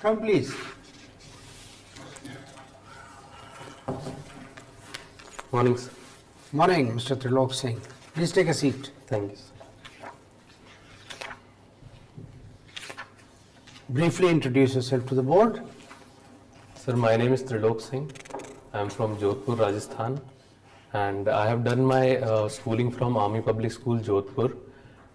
Come, please. Morning, sir. Morning, Mr. TRILOK Singh. Please take a seat. Thank you, sir. Briefly introduce yourself to the board. Sir, my name is TRILOK Singh. I am from Jodhpur, Rajasthan, and I have done my schooling from Army Public School, Jodhpur,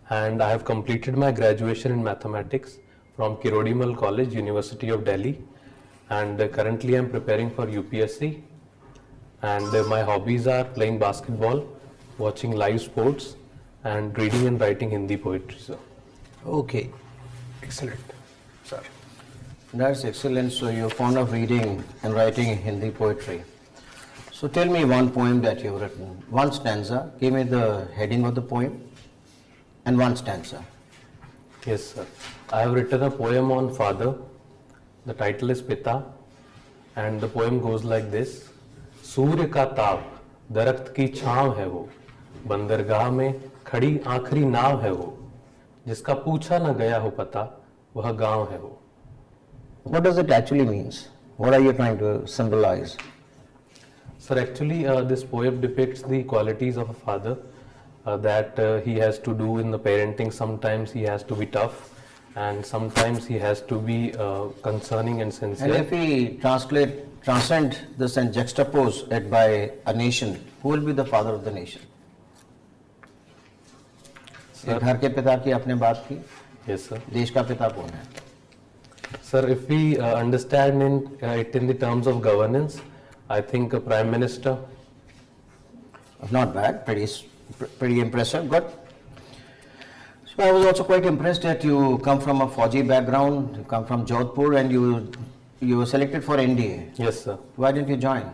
and I have completed my graduation in mathematics from Kirodimal College, University of Delhi, and currently I am preparing for UPSC. And my hobbies are playing basketball, watching live sports, and reading and writing Hindi poetry, sir. Okay, excellent, sir. That's excellent. So you're fond of reading and writing Hindi poetry. So tell me one poem that you've written. One stanza. Give me the heading of the poem and one stanza. Yes, sir. I have written a poem on father. The title is Pita, and the poem goes like this. सूर्य का ताप दरख्त की छांव है वो, बंदरगाह में खड़ी आखिरी नाव है वो, जिसका पूछा न गया हो पता वह गांव है वो. What does it actually means? What are you trying to symbolize? Sir, actually this poem depicts the qualities of a father that he has to do in the parenting. Sometimes he has to be tough, and sometimes he has to be concerning and sincere. And if we transcend this and juxtapose it by a nation, who will be the father of the nation? घर के पिता की आपने बात की. Yes, sir. देश का पिता कौन है? Sir, if we understand it in the terms of governance, I think a prime minister. Not bad, pretty impressive, good. So I was also quite impressed that you come from a Fauji background, you come from Jodhpur, and you were selected for NDA. Yes, sir. Why didn't you join?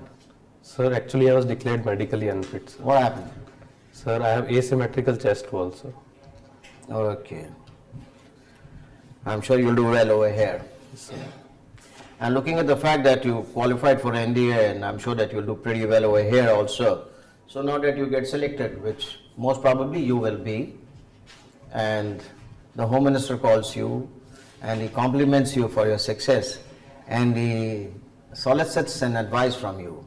Sir, actually I was declared medically unfit, sir. What happened? Sir, I have asymmetrical chest wall, sir. Okay. I'm sure you'll do well over here. Yes, sir. And looking at the fact that you qualified for NDA, and I'm sure that you'll do pretty well over here also. So now that you get selected, which most probably you will be, and the Home Minister calls you and he compliments you for your success, and he solicits an advice from you,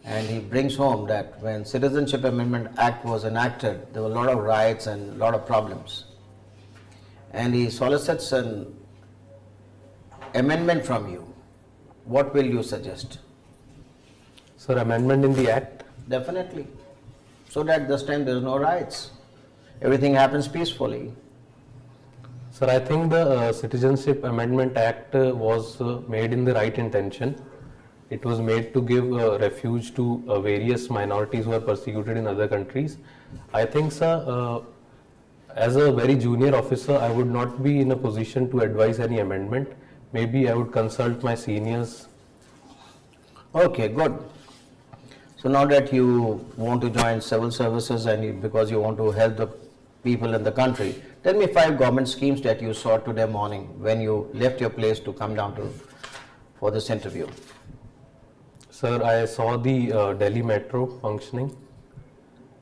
and he brings home that when Citizenship Amendment Act was enacted, there were a lot of riots and a lot of problems, and he solicits an amendment from you. What will you suggest? Sir, amendment in the act? Definitely. So that this time there is no riots. Everything happens peacefully. Sir, I think the Citizenship Amendment Act was made in the right intention. It was made to give refuge to various minorities who are persecuted in other countries. I think, sir, as a very junior officer, I would not be in a position to advise any amendment. Maybe I would consult my seniors. Okay, good. So now that you want to join civil services and because you want to help the people in the country, tell me 5 government schemes that you saw today morning when you left your place to come down for this interview. Sir, I saw the Delhi Metro functioning,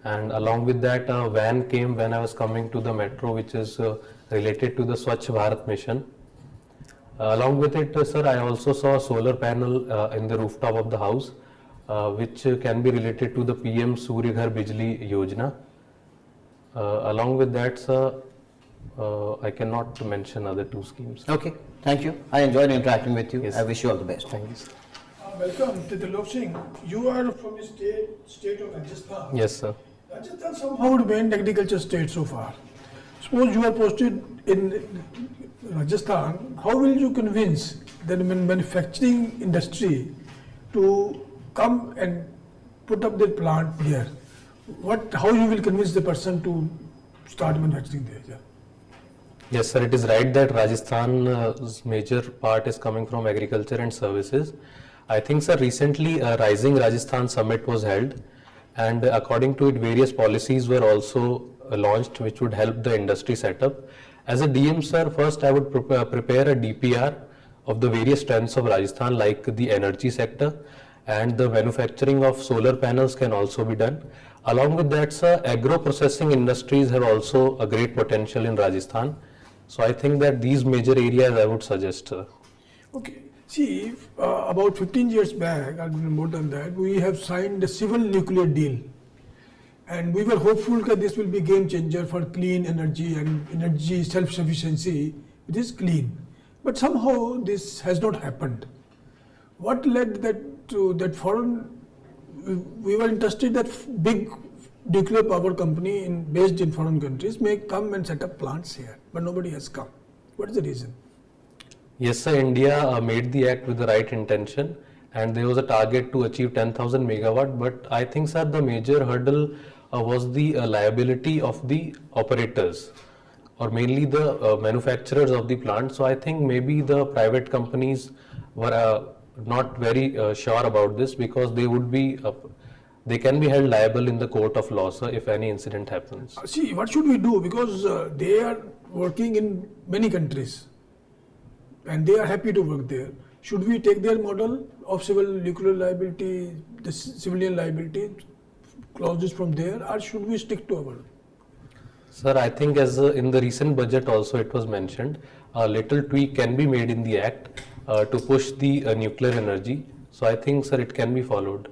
and along with that a van came when I was coming to the metro, which is related to the Swachh Bharat mission. Along with it, sir, I also saw a solar panel in the rooftop of the house, which can be related to the PM Surya Ghar Bijli Yojana. Along with that, sir, I cannot mention other 2 schemes. Okay, thank you. I enjoyed interacting with you. Yes. I wish you all the best. Thank you, sir. Welcome to TRILOK Singh. You are from the state of Rajasthan. Yes, sir. Rajasthan somehow remained agriculture state so far. Suppose you are posted in Rajasthan, how will you convince the manufacturing industry to come and put up their plant there? How you will convince the person to start manufacturing there? Yeah. Yes, sir, it is right that Rajasthan's major part is coming from agriculture and services. I think, sir, recently a Rising Rajasthan Summit was held, and according to it, various policies were also launched which would help the industry setup. As a DM, sir, first I would prepare a DPR of the various strengths of Rajasthan, like the energy sector, and the manufacturing of solar panels can also be done. Along with that, sir, agro-processing industries have also a great potential in Rajasthan. So I think that these major areas I would suggest, sir. Okay. See, about 15 years back, or more than that, we have signed a civil nuclear deal. And we were hopeful that this will be game changer for clean energy and energy self-sufficiency, which is clean. But somehow this has not happened. What led that to that foreign, we were interested that big nuclear power company based in foreign countries may come and set up plants here, but nobody has come. What is the reason? Yes, sir, India made the act with the right intention, and there was a target to achieve 10,000 megawatt, but I think, sir, the major hurdle was the liability of the operators, or mainly the manufacturers of the plant. So I think maybe the private companies were not very sure about this, because they would be they can be held liable in the court of law, sir, if any incident happens. See, what should we do? Because they are working in many countries and they are happy to work there. Should we take their model of civil nuclear liability, the civilian liability clauses from there, or should we stick to our? Sir, I think as in the recent budget also it was mentioned, a little tweak can be made in the act to push the nuclear energy. So I think, sir, it can be followed.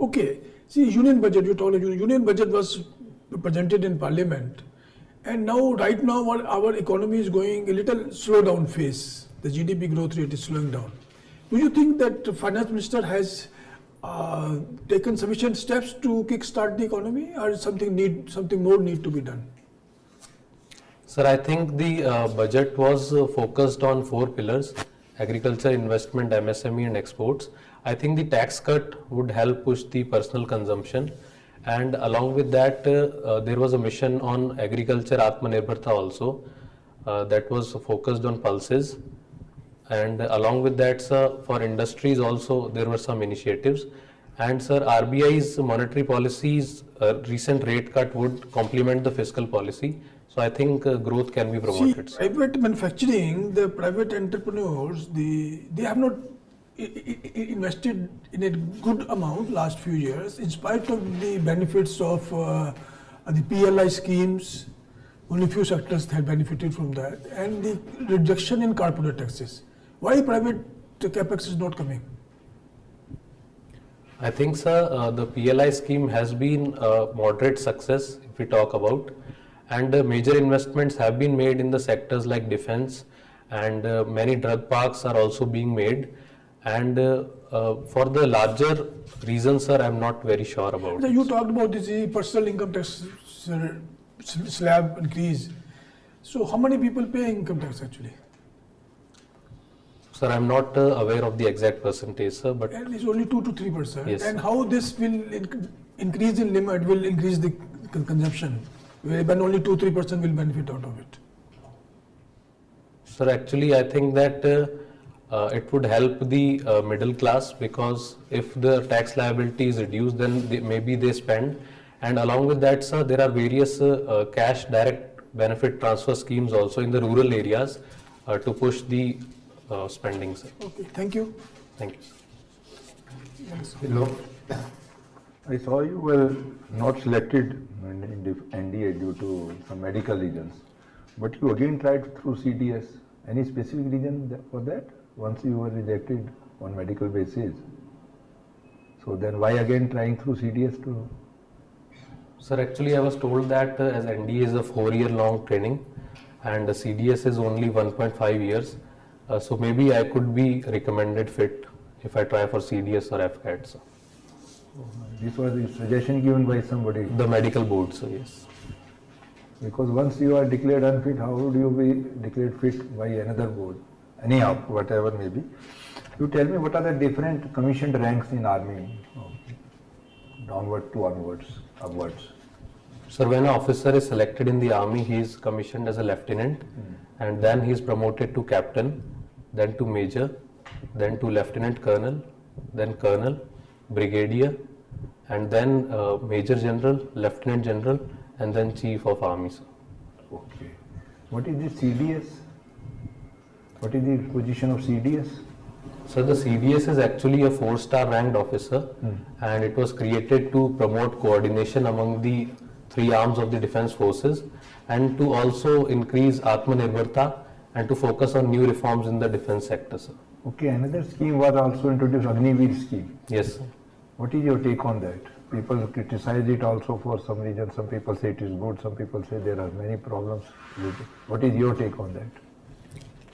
Okay, see, union budget, you told union budget was presented in parliament, and now right now our economy is going a little slow down phase. The GDP growth rate is slowing down. Do you think that the finance minister has taken sufficient steps to kickstart the economy, or something more need to be done? Sir, I think the budget was focused on 4 pillars: agriculture, investment, MSME and exports. I think the tax cut would help push the personal consumption, and along with that there was a mission on agriculture Atmanirbharta also that was focused on pulses, and along with that, sir, for industries also there were some initiatives. And sir, RBI's monetary policies recent rate cut would complement the fiscal policy. So I think growth can be promoted. See, private manufacturing, the private entrepreneurs, they have not invested in a good amount last few years, in spite of the benefits of the PLI schemes. Only few sectors have benefited from that, and the reduction in corporate taxes. Why private capex is not coming? I think, sir, the PLI scheme has been a moderate success if we talk about, and major investments have been made in the sectors like defense, and many drug parks are also being made. And for the larger reasons, sir, I am not very sure about it. You talked about this personal income tax slab increase. So how many people pay income tax actually? Sir, I am not aware of the exact percentage, sir, but And it's only 2 to 3%. Yes. And how this will increase in limit will increase the consumption, when only 2-3% will benefit out of it. sir, actually I think that it would help the middle class, because if the tax liability is reduced, then maybe they spend. And along with that, sir, there are various cash direct benefit transfer schemes also in the rural areas to push the spending, sir. Okay, thank you. Thank you. Hello. I saw you were not selected in the NDA due to some medical reasons, but you again tried through CDS. Any specific reason for that? Once you were rejected on medical basis, so then why again trying through CDS to? Sir, actually I was told that as NDA is a 4-year long training and CDS is only 1.5 years. So maybe I could be recommended fit if I try for CDS or FCAT, sir. This was a suggestion given by somebody. The medical board, sir, yes. Because once you are declared unfit, how would you be declared fit by another board? Anyhow, whatever may be. You tell me, what are the different commissioned ranks in army, downward to upwards? Sir, when an officer is selected in the army, he is commissioned as a lieutenant, and then he is promoted to captain, then to major, then to lieutenant colonel, then colonel, brigadier, and then major general, lieutenant general, and then chief of army, sir. Okay. What is the CDS? What is the position of CDS? So the CDS is actually a 4-star ranked officer, and it was created to promote coordination among the 3 arms of the defense forces and to also increase Atmanirbharta and to focus on new reforms in the defense sector, sir. Okay, another scheme was also introduced, Agniveer scheme. Yes, sir. What is your take on that? People criticize it also for some reason. Some people say it is good, some people say there are many problems with it. What is your take on that?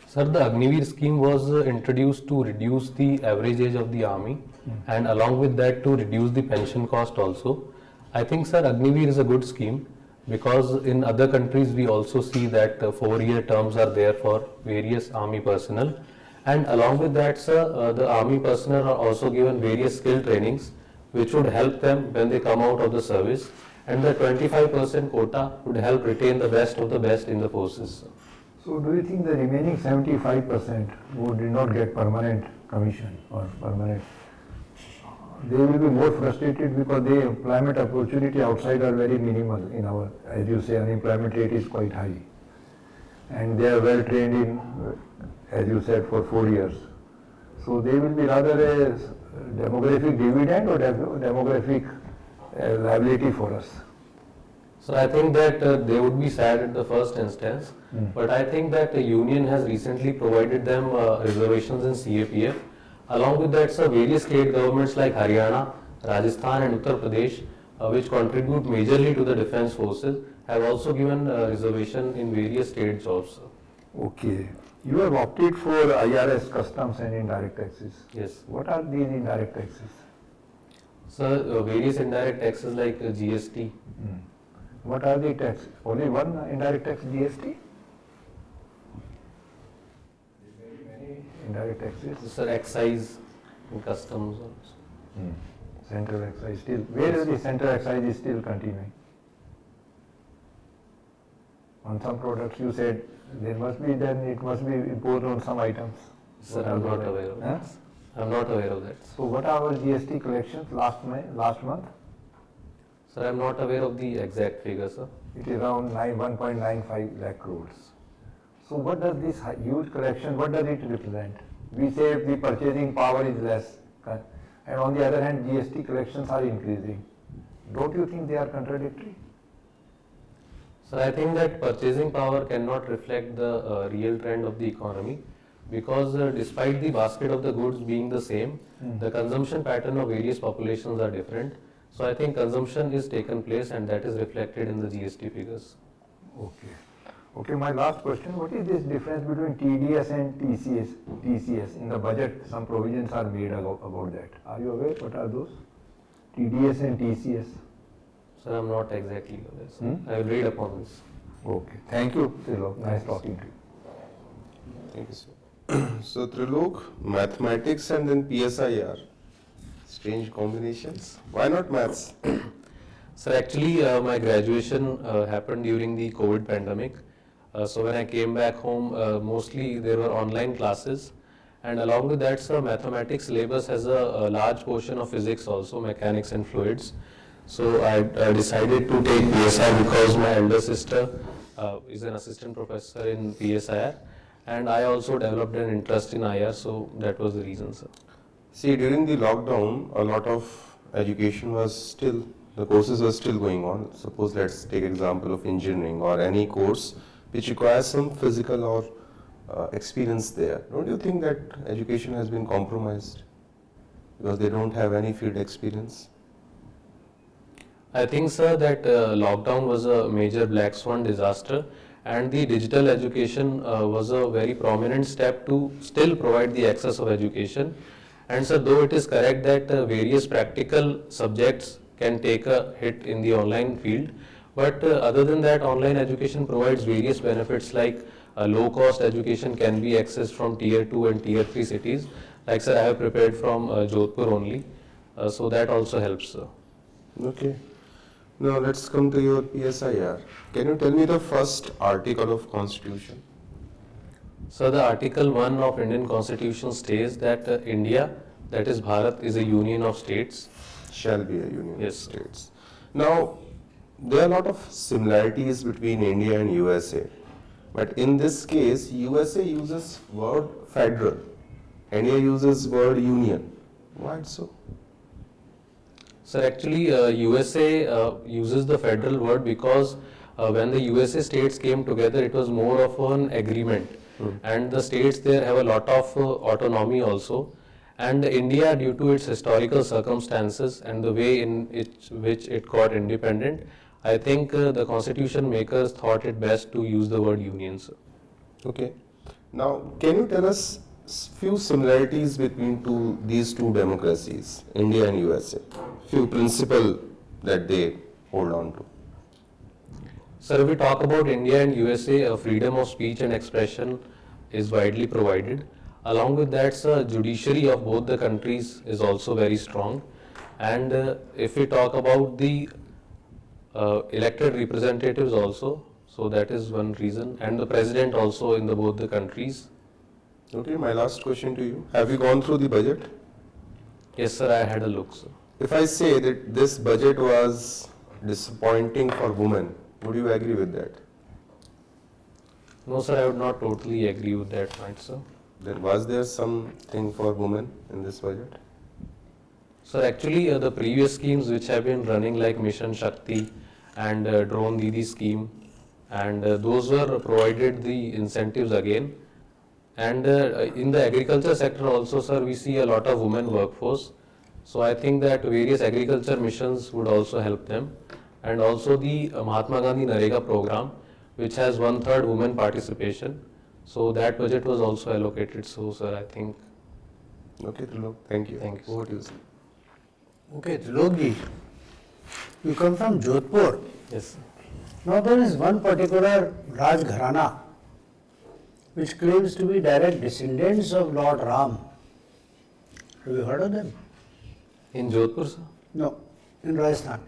Sir, the Agniveer scheme was introduced to reduce the average age of the army and along with that to reduce the pension cost also. I think, sir, Agniveer is a good scheme because in other countries we also see that 4-year terms are there for various army personnel, and along with that, sir, the army personnel are also given various skill trainings which would help them when they come out of the service, and the 25% quota would help retain the best of the best in the forces. So do you think the remaining 75% who did not get permanent commission or permanent, they will be more frustrated because the employment opportunity outside are very minimal in our, as you say, unemployment rate is quite high. And they are well trained in, as you said, for 4 years. So they will be rather a demographic dividend or demographic liability for us. So I think that they would be sad at the first instance, but I think that the union has recently provided them reservations in CAPF. Along with that, sir, various state governments like Haryana, Rajasthan and Uttar Pradesh, which contribute majorly to the defense forces, have also given reservation in various state jobs, sir. Okay. You have opted for IRS customs and indirect taxes. Yes. What are these indirect taxes? So various indirect taxes like GST. What are the taxes? Only one indirect tax, GST? Many indirect taxes. Sir, excise and customs also. Central excise still. Where is the central excise is still continuing? On some products you said there must be, then it must be imposed on some items. Sir, I'm not aware of that. I'm not aware of that. So what are our GST collections last month? Sir, I'm not aware of the exact figure, sir. It is around 1.95 lakh crores. So what does this huge collection, what does it represent? We say the purchasing power is less, and on the other hand GST collections are increasing. Don't you think they are contradictory? So I think that purchasing power cannot reflect the real trend of the economy, because despite the basket of the goods being the same, the consumption pattern of various populations are different. So I think consumption is taken place and that is reflected in the GST figures. Okay. Okay, my last question, what is this difference between TDS and TCS? In the budget, some provisions are made about that. Are you aware what are those? TDS and TCS? Sir, I'm not exactly aware, sir. I will read upon this. Okay, thank you, Trilok. Nice talking to you. Thank you, sir. So, Trilok, mathematics and then PSIR. Strange combinations. Why not maths? Sir, actually my graduation happened during the COVID pandemic. So when I came back home, mostly there were online classes. And along with that, sir, mathematics syllabus has a large portion of physics also, mechanics and fluids. So I decided to take PSI because my elder sister is an assistant professor in PSIR. And I also developed an interest in IR, so that was the reason, sir. See, during the lockdown, a lot of education was still, the courses were still going on. Suppose let's take example of engineering or any course which requires some physical or experience there. Don't you think that education has been compromised because they don't have any field experience? I think, sir, that lockdown was a major black swan disaster, and the digital education was a very prominent step to still provide the access of education. And so though it is correct that various practical subjects can take a hit in the online field, but other than that, online education provides various benefits like low-cost education can be accessed from tier 2 and tier 3 cities. Like, sir, I have prepared from Jodhpur only, so that also helps, sir. Okay. Now let's come to your PSIR. Can you tell me the first article of Constitution? So the Article 1 of Indian Constitution states that India, that is Bharat, is a union of states. Shall be a union Yes, of sir. states. Now, there are a lot of similarities between India and USA. But in this case, USA uses word federal, India uses word union. Why so? Sir, actually, USA uses the federal word because when the USA states came together, it was more of an agreement. And the states there have a lot of autonomy also. And India, due to its historical circumstances and the way in which it got independent, I think the constitution makers thought it best to use the word union, sir. Okay. Now, can you tell us few similarities between these two democracies, India and USA? Few principles that they hold on to. Sir, if we talk about India and USA, freedom of speech and expression is widely provided. Along with that, sir, judiciary of both the countries is also very strong. And if we talk about the elected representatives also, so that is one reason, and the president also in both the countries. Okay, my last question to you. Have you gone through the budget? Yes, sir, I had a look, sir. If I say that this budget was disappointing for women, would you agree with that? No, sir, I would not totally agree with that point, sir. Then was there something for women in this budget? Sir, actually, the previous schemes which have been running like Mission Shakti and Drone Didi scheme, and those were provided the incentives again. And in the agriculture sector also, sir, we see a lot of women workforce. So I think that various agriculture missions would also help them. And also the Mahatma Gandhi Narega program, which has 1/3 women participation. So that budget was also allocated. So, sir, I think. Okay, Trilok, thank you. Thank you. Over to you, sir. Okay, Trilokji, you come from Jodhpur. Yes, sir. Now there is one particular Raj Gharana which claims to be direct descendants of Lord Ram. Have you heard of them? In Jodhpur, sir? No, in Rajasthan.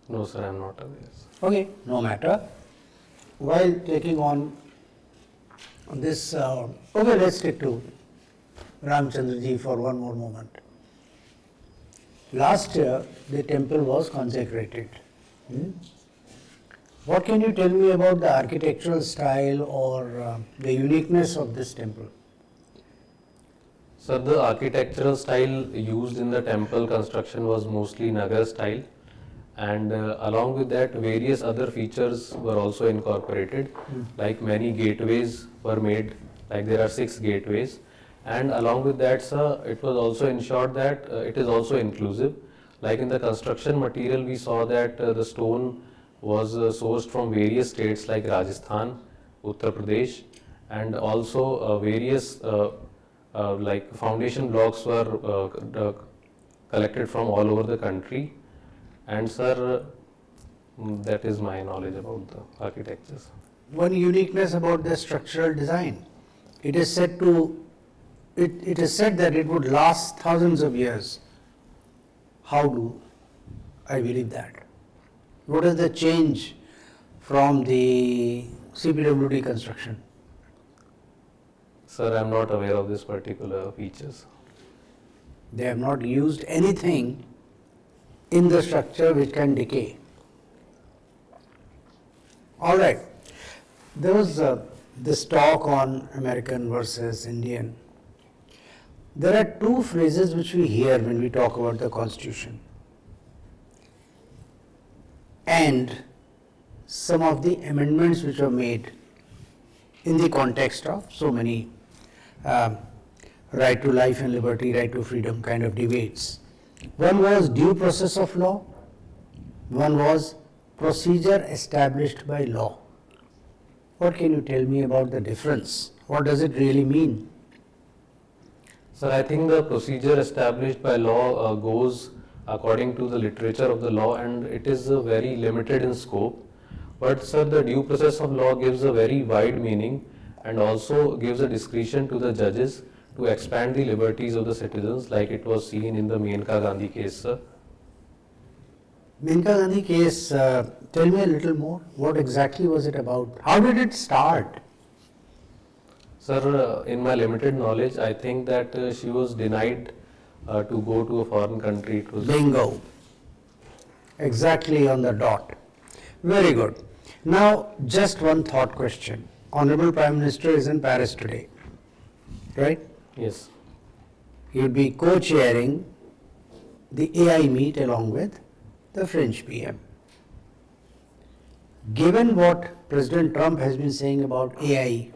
No, sir, I am not aware, sir. Okay, no matter. While taking on this, okay, let's stick to Ramchandraji for one more moment. Last year, the temple was consecrated. What can you tell me about the architectural style or the uniqueness of this temple? Sir, the architectural style used in the temple construction was mostly Nagar style, and along with that various other features were also incorporated, like many gateways were made, like there are 6 gateways, and along with that, sir, it was also ensured that it is also inclusive. Like in the construction material, we saw that the stone was sourced from various states like Rajasthan, Uttar Pradesh, and also various like foundation blocks were collected from all over the country. And sir, that is my knowledge about the architecture. One uniqueness about the structural design. It is said that it would last thousands of years. How do I believe that? What is the change from the CPWD construction? Sir, I am not aware of this particular features. They have not used anything in the structure which can decay. All right. There was this talk on American versus Indian. There are 2 phrases which we hear when we talk about the Constitution and some of the amendments which were made in the context of so many right to life and liberty, right to freedom kind of debates. One was due process of law, one was procedure established by law. What can you tell me about the difference? What does it really mean? Sir, I think the procedure established by law goes according to the literature of the law, and it is very limited in scope. But sir, the due process of law gives a very wide meaning and also gives a discretion to the judges to expand the liberties of the citizens, like it was seen in the Menka Gandhi case, sir. Menka Gandhi case, tell me a little more. What exactly was it about? How did it start? Sir, in my limited knowledge, I think that she was denied to go to a foreign country. It was Bingo. Exactly on the dot. Very good. Now, just one thought question. Honorable Prime Minister is in Paris today, right? Yes. He will be co-chairing the AI meet along with the French PM. Given what President Trump has been saying about AI,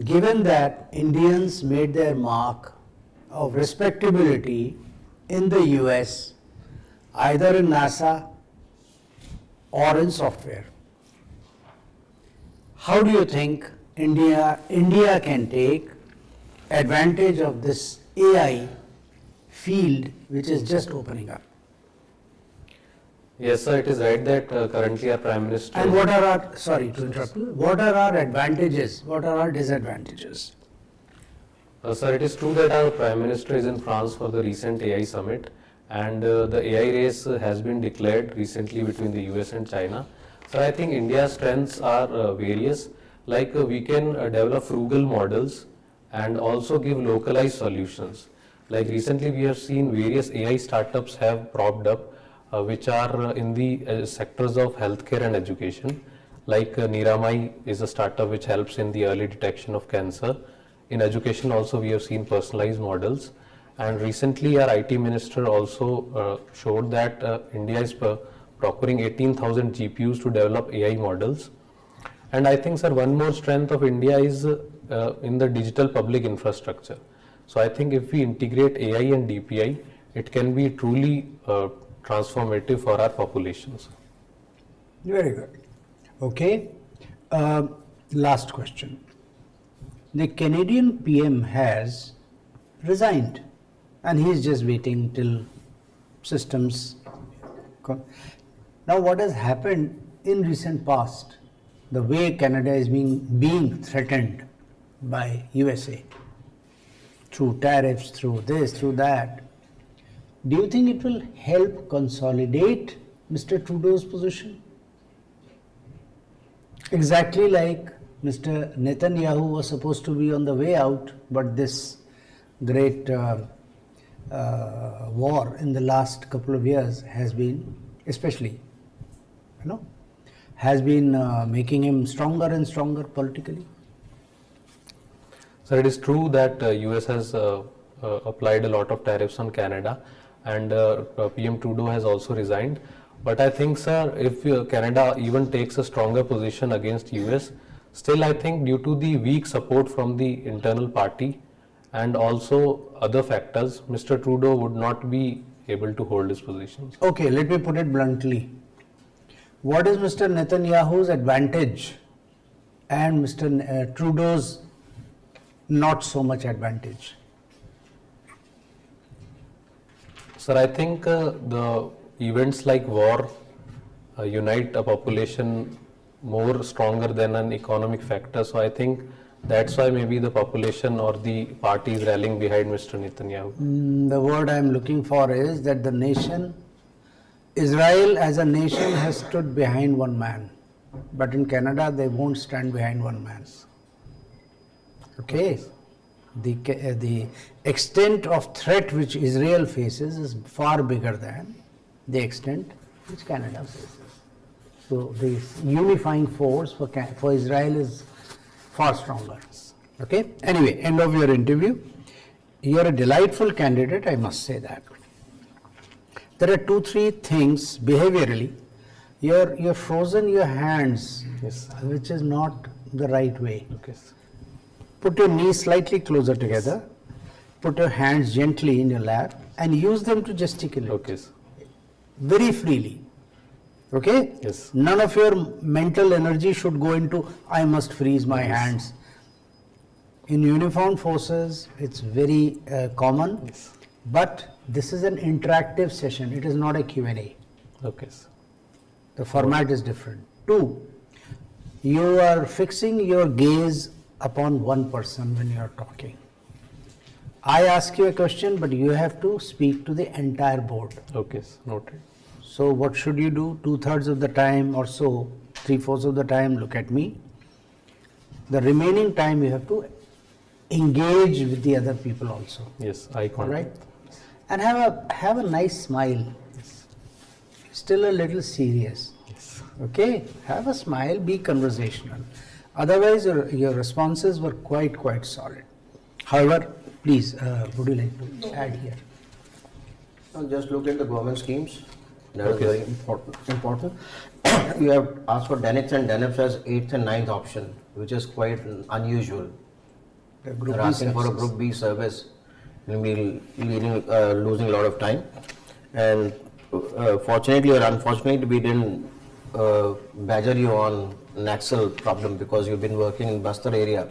given that Indians made their mark of respectability in the US, either in NASA or in software, how do you think India can take advantage of this AI field which is just opening up? Yes, sir, it is right that currently our Prime Minister... And what are our, sorry to interrupt you, what are our advantages, what are our disadvantages? Sir, it is true that our Prime Minister is in France for the recent AI summit, and the AI race has been declared recently between the US and China. So I think India's strengths are various, like we can develop frugal models and also give localized solutions. Like recently we have seen various AI startups have propped up, which are in the sectors of healthcare and education. Like Niramai is a startup which helps in the early detection of cancer. In education also we have seen personalized models. And recently our IT minister also showed that India is procuring 18,000 GPUs to develop AI models. And I think, sir, one more strength of India is in the digital public infrastructure. So I think if we integrate AI and DPI, it can be truly transformative for our populations. Very good. Okay. Last question. The Canadian PM has resigned and he is just waiting till systems. Now what has happened in recent past, the way Canada is being threatened by USA through tariffs, through this, through that, do you think it will help consolidate Mr. Trudeau's position? Exactly like Mr. Netanyahu was supposed to be on the way out, but this great war in the last couple of years has been, especially, has been making him stronger and stronger politically. Sir, it is true that US has applied a lot of tariffs on Canada, and PM Trudeau has also resigned. But I think, sir, if Canada even takes a stronger position against US, still I think due to the weak support from the internal party and also other factors, Mr. Trudeau would not be able to hold his positions. Okay, let me put it bluntly. What is Mr. Netanyahu's advantage and Mr. Trudeau's not so much advantage? Sir, I think the events like war unite a population more stronger than an economic factor. So I think that's why maybe the population or the party is rallying behind Mr. Netanyahu. The word I am looking for is that the nation, Israel as a nation has stood behind one man. But in Canada, they won't stand behind one man. Okay? The extent of threat which Israel faces is far bigger than the extent which Canada faces. So this unifying force for Israel is far stronger. Okay? Anyway, end of your interview. You are a delightful candidate, I must say that. There are 2-3 things behaviorally. You're frozen your hands, Yes. which is not the right way. Okay. Put your knees slightly closer together, put your hands gently in your lap and use them to gesticulate. Okay. Very freely. Okay? Yes. None of your mental energy should go into, I must freeze my hands. In uniformed forces, it's very common, Yes. but this is an interactive session. It is not a Q&A. Okay. The format is different. 2, you are fixing your gaze upon one person when you are talking. I ask you a question, but you have to speak to the entire board. Okay. Noted. So what should you do? 2/3 of the time or so, 3/4 of the time, look at me. The remaining time you have to engage with the other people also. Yes. Eye All right? contact. And have a nice smile. still a little serious. Okay, have a smile, be conversational. Otherwise, your responses were quite solid. However, please, would you like to add here? Just look at the government schemes. That is very important. You have asked for DANIPS and DANIPS as 8th and 9th option, which is quite unusual. You're asking for a Group B service, you'll be losing a lot of time. And fortunately or unfortunately, we didn't badger you on Naxal problem because you've been working in Bastar area.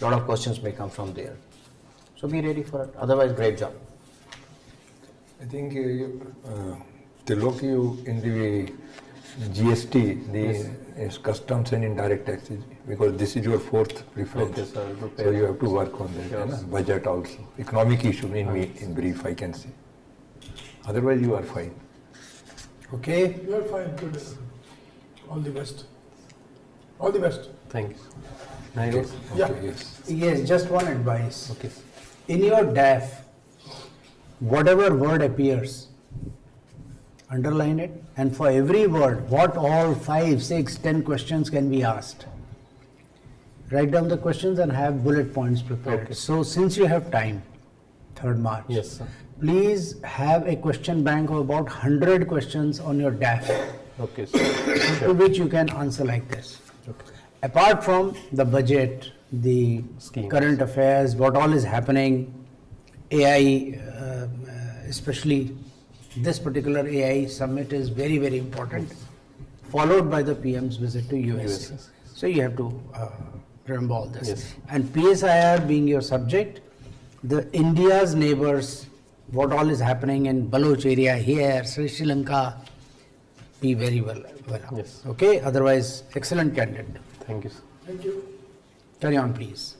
A lot of questions may come from there. So be ready for it. Otherwise, great job. I think Tilok, you in the GST, the customs and indirect taxes, because this is your fourth preference. Okay, sir, so you have to work on that. Yes. And budget also. Economic issue in brief, I can say. Otherwise, you are fine. Okay. You are fine. Good. All the best. All the best. Thank you. Yes. Yeah. Okay, yes. Yes, just one advice. Okay. In your DAF, whatever word appears, underline it, and for every word, what all 5, 6, 10 questions can be asked. Write down the questions and have bullet points prepared. Okay. So since you have time, 3rd March, Yes, sir. please have a question bank of about 100 questions on your DAF, Okay, sir. to which you can answer like this. Okay. Apart from the budget, the Schemes. current affairs, what all is happening, AI, especially this particular AI summit is very important, followed by the PM's visit to USA. Yes. So you have to remember all this. Yes. And PSIR being your subject, the India's neighbors, what all is happening in Baloch area here, Sri Lanka, be very well. Yes. Okay, otherwise excellent candidate. Thank you, sir. Thank you. Carry on, please.